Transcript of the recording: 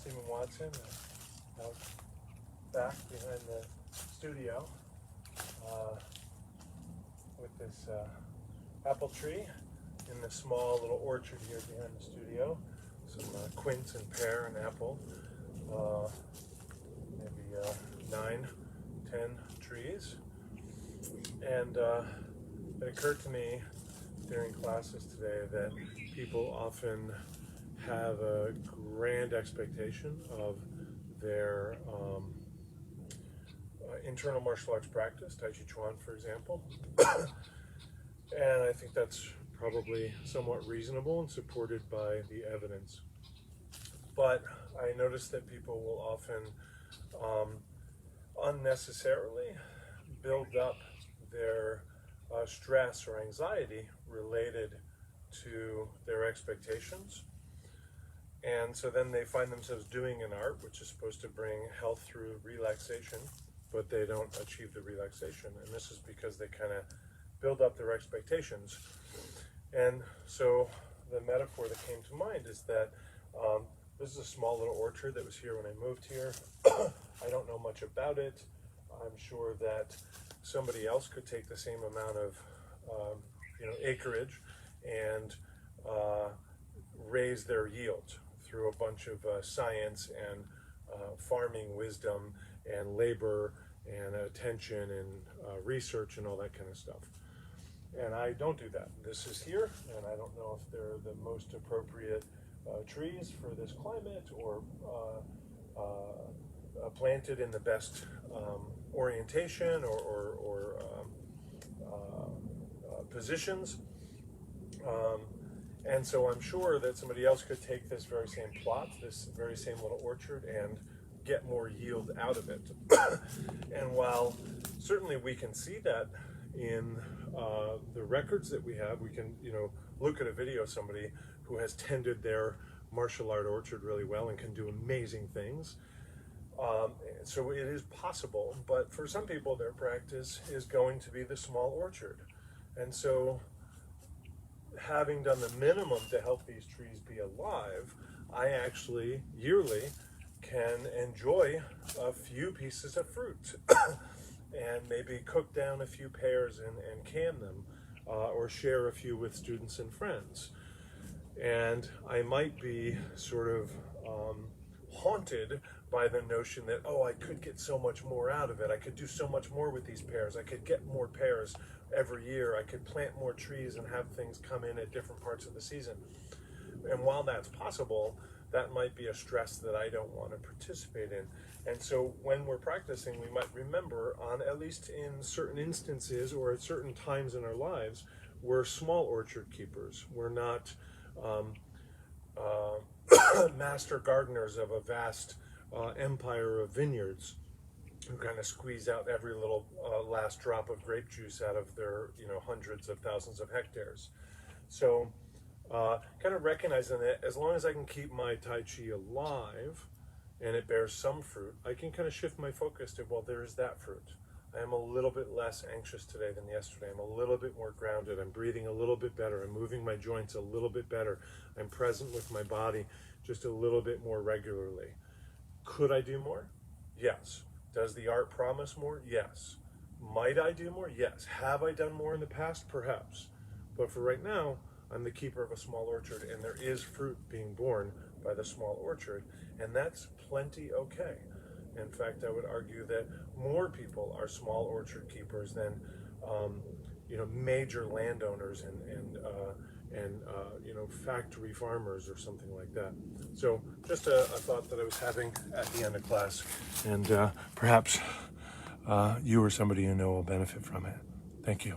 Stephen Watson, out back behind the studio with this apple tree in the small little orchard here behind the studio. Some quince and pear and apple, maybe 9, 10 trees. And it occurred to me during classes today that people often have a grand expectation of their internal martial arts practice, Tai Chi Chuan, for example. And I think that's probably somewhat reasonable and supported by the evidence. But I notice that people will often unnecessarily build up their stress or anxiety related to their expectations. And so then they find themselves doing an art which is supposed to bring health through relaxation, but they don't achieve the relaxation. And this is because they kind of build up their expectations. And so the metaphor that came to mind is that this is a small little orchard that was here when I moved here. I don't know much about it. I'm sure that somebody else could take the same amount of acreage and raise their yield through a bunch of science and farming wisdom and labor and attention and research and all that kind of stuff. And I don't do that. This is here, and I don't know if they're the most appropriate trees for this climate or planted in the best orientation or positions. And so I'm sure that somebody else could take this very same plot, this very same little orchard, and get more yield out of it. And while certainly we can see that in the records that we have, we can look at a video of somebody who has tended their martial art orchard really well and can do amazing things. So it is possible, but for some people their practice is going to be the small orchard. And so having done the minimum to help these trees be alive, I actually yearly can enjoy a few pieces of fruit and maybe cook down a few pears and can them, or share a few with students and friends. And I might be sort of haunted by the notion that, oh, I could get so much more out of it. I could do so much more with these pears. I could get more pears every year. I could plant more trees and have things come in at different parts of the season. And while that's possible, that might be a stress that I don't want to participate in. And so when we're practicing, we might remember, on at least in certain instances or at certain times in our lives, we're small orchard keepers. We're not master gardeners of a vast empire of vineyards who kind of squeeze out every little last drop of grape juice out of their hundreds of thousands of hectares. So kind of recognizing that as long as I can keep my Tai Chi alive and it bears some fruit, I can kind of shift my focus to, well, there is that fruit. I am a little bit less anxious today than yesterday. I'm a little bit more grounded. I'm breathing a little bit better. I'm moving my joints a little bit better. I'm present with my body just a little bit more regularly. Could I do more? Yes. Does the art promise more? Yes. Might I do more? Yes. Have I done more in the past? Perhaps. But for right now, I'm the keeper of a small orchard, and there is fruit being borne by the small orchard, and that's plenty okay. In fact, I would argue that more people are small orchard keepers than major landowners and factory farmers or something like that. So just a thought that I was having at the end of class, and perhaps you or somebody you know will benefit from it. Thank you.